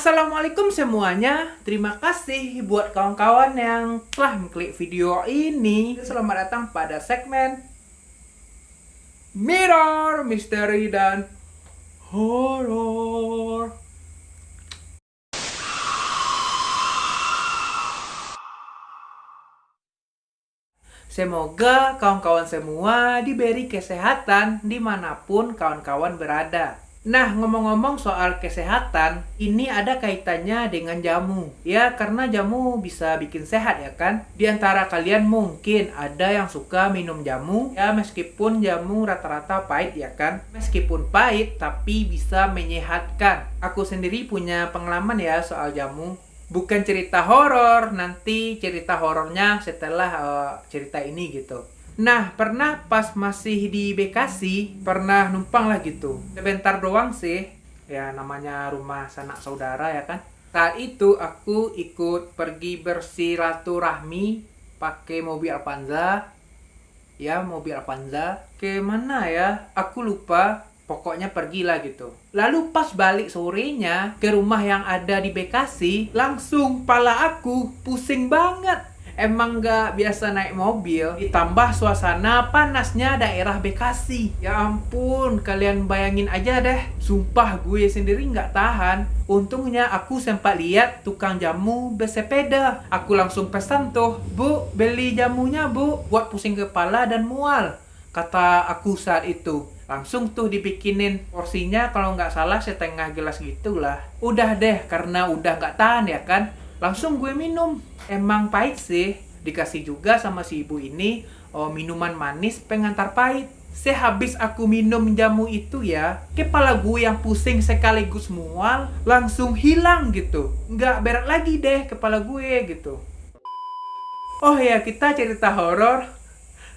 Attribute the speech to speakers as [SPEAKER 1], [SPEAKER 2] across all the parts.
[SPEAKER 1] Assalamualaikum semuanya. Terima kasih buat kawan-kawan yang telah mengklik video ini. Selamat datang pada segmen Mirror, Misteri, dan Horor. Semoga kawan-kawan semua diberi kesehatan dimanapun kawan-kawan berada. Nah, ngomong-ngomong soal kesehatan, ini ada kaitannya dengan jamu. Ya, karena jamu bisa bikin sehat ya kan? Di antara kalian mungkin ada yang suka minum jamu. Ya, meskipun jamu rata-rata pahit ya kan? Meskipun pahit, tapi bisa menyehatkan. Aku sendiri punya pengalaman ya soal jamu. Bukan cerita horor, nanti cerita horornya setelah cerita ini gitu. Nah, pernah pas masih di Bekasi, pernah numpang lah gitu. Sebentar doang sih, ya namanya rumah sanak saudara ya kan. Saat itu aku ikut pergi bersilaturahmi pakai mobil Avanza. Ya, mobil Avanza. Ke mana ya? Aku lupa. Pokoknya pergilah gitu. Lalu pas balik sorenya ke rumah yang ada di Bekasi, langsung pala aku pusing banget. Emang gak biasa naik mobil, ditambah suasana panasnya daerah Bekasi. Ya ampun, kalian bayangin aja deh. Sumpah gue sendiri gak tahan. Untungnya aku sempat lihat tukang jamu bersepeda. Aku langsung pesan tuh, "Bu, beli jamunya bu, buat pusing kepala dan mual," kata aku saat itu. Langsung tuh dibikinin porsinya kalau nggak salah setengah gelas gitulah. Udah deh, karena udah nggak tahan ya kan. Langsung gue minum. Emang pahit sih. Dikasih juga sama si ibu ini minuman manis pengantar pahit. Sehabis aku minum jamu itu ya, kepala gue yang pusing sekaligus mual langsung hilang gitu. Nggak berat lagi deh kepala gue gitu. Oh ya, kita cerita horor.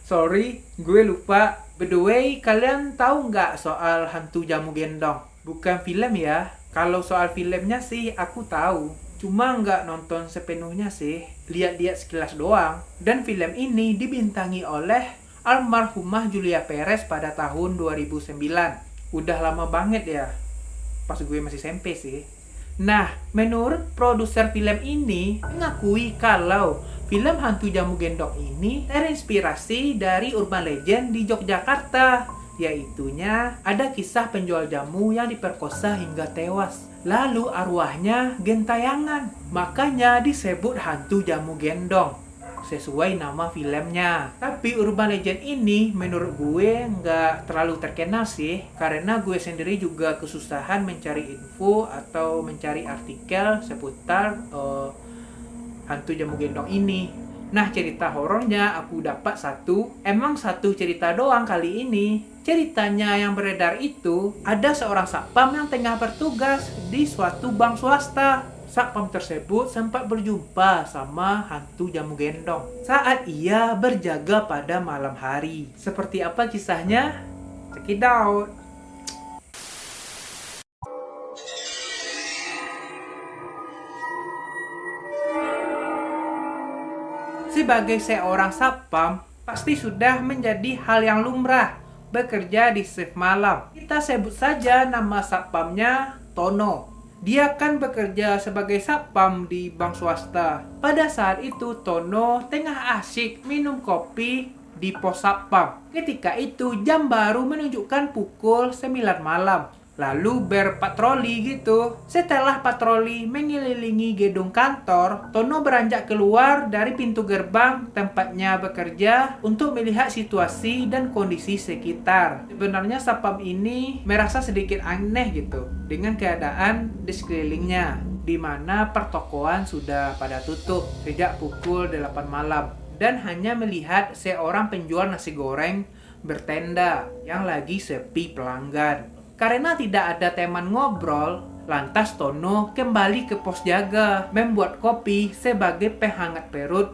[SPEAKER 1] Sorry, gue lupa. By the way, kalian tahu nggak soal hantu jamu gendong? Bukan film ya. Kalau soal filmnya sih aku tahu. Cuma nggak nonton sepenuhnya sih. Lihat-lihat sekilas doang. Dan film ini dibintangi oleh almarhumah Julia Perez pada tahun 2009. Udah lama banget ya. Pas gue masih SMP sih. Nah, menurut produser film ini mengakui kalau film hantu jamu gendong ini terinspirasi dari urban legend di Yogyakarta. Yaitunya ada kisah penjual jamu yang diperkosa hingga tewas. Lalu arwahnya gentayangan. Makanya disebut hantu jamu gendong. Sesuai nama filmnya. Tapi urban legend ini menurut gue nggak terlalu terkenal sih. Karena gue sendiri juga kesusahan mencari info atau mencari artikel seputar hantu jamu gendong ini. Nah, cerita horornya aku dapat satu. Emang satu cerita doang kali ini. Ceritanya yang beredar itu, ada seorang satpam yang tengah bertugas di suatu bank swasta. Satpam tersebut sempat berjumpa sama hantu jamu gendong saat ia berjaga pada malam hari. Seperti apa kisahnya? Check it out. Sebagai seorang satpam, pasti sudah menjadi hal yang lumrah bekerja di shift malam. Kita sebut saja nama satpamnya Tono. Dia kan bekerja sebagai satpam di bank swasta. Pada saat itu Tono tengah asyik minum kopi di pos satpam. Ketika itu jam baru menunjukkan pukul 9 malam. Lalu berpatroli gitu. Setelah patroli mengelilingi gedung kantor, Tono beranjak keluar dari pintu gerbang tempatnya bekerja untuk melihat situasi dan kondisi sekitar. Sebenarnya satpam ini merasa sedikit aneh gitu dengan keadaan di sekelilingnya, di mana pertokoan sudah pada tutup sejak pukul 8 malam dan hanya melihat seorang penjual nasi goreng bertenda yang lagi sepi pelanggan. Karena tidak ada teman ngobrol, lantas Tono kembali ke pos jaga, membuat kopi sebagai penghangat perut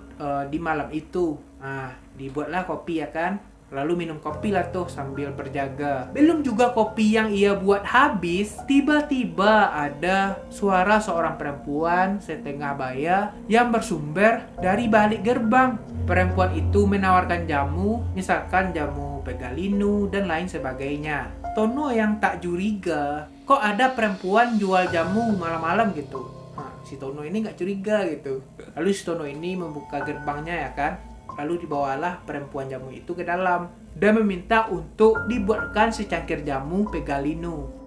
[SPEAKER 1] di malam itu. Nah, dibuatlah kopi ya kan? Lalu minum kopi lah tuh sambil berjaga. Belum juga kopi yang ia buat habis, tiba-tiba ada suara seorang perempuan setengah baya yang bersumber dari balik gerbang. Perempuan itu menawarkan jamu, misalkan jamu pegalinu dan lain sebagainya. Tono yang tak curiga kok ada perempuan jual jamu malam-malam gitu. Nah, si Tono ini nggak curiga gitu. Lalu si Tono ini membuka gerbangnya ya kan. Lalu dibawalah perempuan jamu itu ke dalam dan meminta untuk dibuatkan secangkir jamu Pegalino.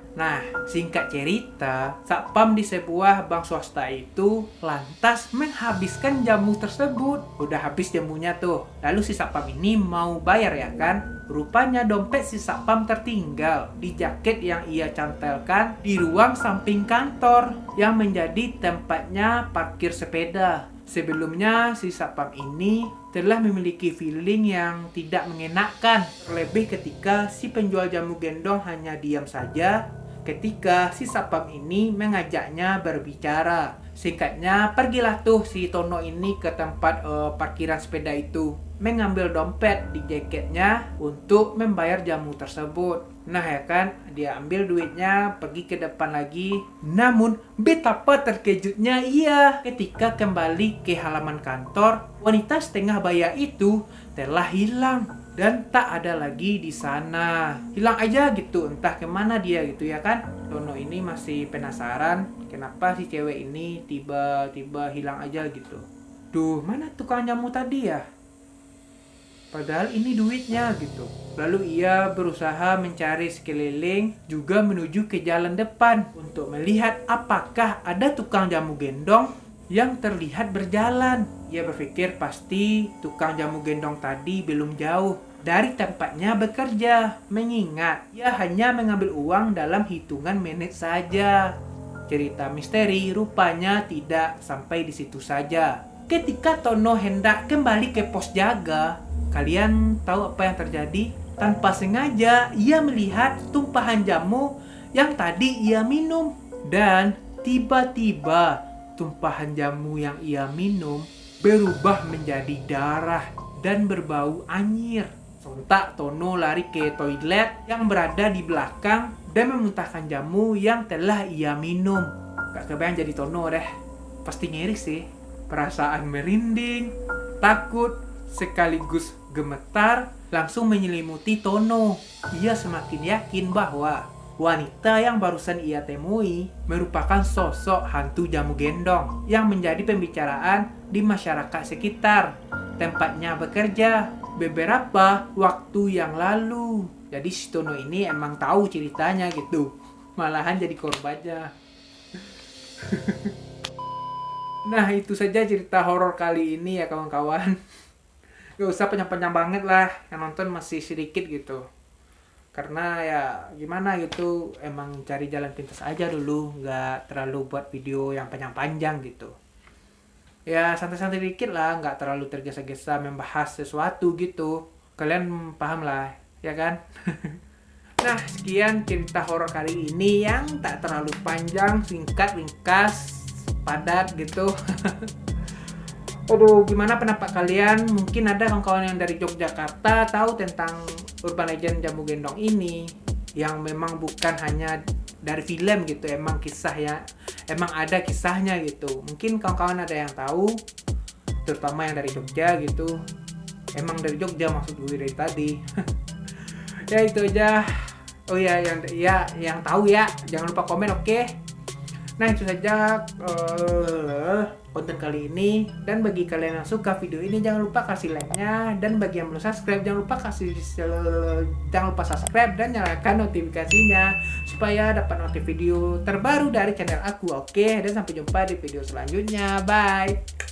[SPEAKER 1] Nah, singkat cerita, satpam di sebuah bank swasta itu lantas menghabiskan jamu tersebut. Udah habis jamunya tuh. Lalu si satpam ini mau bayar ya kan? Rupanya dompet si satpam tertinggal di jaket yang ia cantelkan di ruang samping kantor yang menjadi tempatnya parkir sepeda. Sebelumnya, si satpam ini telah memiliki feeling yang tidak mengenakan. Terlebih ketika si penjual jamu gendong hanya diam saja ketika si satpam ini mengajaknya berbicara. Singkatnya, pergilah tuh si Tono ini ke tempat parkiran sepeda itu, mengambil dompet di jaketnya untuk membayar jamu tersebut. Nah ya kan, dia ambil duitnya, pergi ke depan lagi. Namun, betapa terkejutnya ia ketika kembali ke halaman kantor, wanita setengah baya itu telah hilang dan tak ada lagi di sana. Hilang aja gitu, entah kemana dia gitu ya kan. Tono ini masih penasaran kenapa si cewek ini tiba-tiba hilang aja gitu. Duh, mana tukang jamu tadi ya? Padahal ini duitnya gitu. Lalu ia berusaha mencari sekeliling, juga menuju ke jalan depan untuk melihat apakah ada tukang jamu gendong yang terlihat berjalan. Ia berpikir pasti tukang jamu gendong tadi belum jauh dari tempatnya bekerja, mengingat ia hanya mengambil uang dalam hitungan menit saja. Cerita misteri rupanya tidak sampai di situ saja. Ketika Tono hendak kembali ke pos jaga, kalian tahu apa yang terjadi? Tanpa sengaja, ia melihat tumpahan jamu yang tadi ia minum. Dan tiba-tiba, tumpahan jamu yang ia minum berubah menjadi darah dan berbau anyir. Sontak Tono lari ke toilet yang berada di belakang dan memuntahkan jamu yang telah ia minum. Gak kebayang jadi Tono deh. Pasti ngiri sih. Perasaan merinding, takut, sekaligus gemetar langsung menyelimuti Tono. Ia semakin yakin bahwa wanita yang barusan ia temui merupakan sosok hantu jamu gendong yang menjadi pembicaraan di masyarakat sekitar tempatnya bekerja beberapa waktu yang lalu. Jadi si Tono ini emang tahu ceritanya gitu. Malahan jadi korbannya. Nah, itu saja cerita horor kali ini ya kawan-kawan. Gak usah panjang-panjang banget lah, yang nonton masih sedikit gitu. Karena ya gimana gitu, emang cari jalan pintas aja dulu, gak terlalu buat video yang panjang-panjang gitu. Ya santai-santai dikit lah, gak terlalu tergesa-gesa membahas sesuatu gitu. Kalian paham lah, ya kan? Nah, sekian cerita horor kali ini yang tak terlalu panjang, singkat, ringkas, padat gitu. Aduh, gimana pendapat kalian? Mungkin ada kawan-kawan yang dari Yogyakarta tahu tentang urban legend jamu gendong ini, yang memang bukan hanya dari film gitu, emang kisah ya, emang ada kisahnya gitu. Mungkin kawan-kawan ada yang tahu, terutama yang dari Jogja gitu. Emang dari Jogja maksud gue dari tadi. Ya itu aja. Oh ya, yang tahu ya, jangan lupa komen, oke? Nah, itu saja konten kali ini. Dan bagi kalian yang suka video ini, jangan lupa kasih like-nya. Dan bagi yang belum subscribe, jangan lupa subscribe dan nyalakan notifikasinya supaya dapat notif video terbaru dari channel aku, oke? Dan sampai jumpa di video selanjutnya. Bye!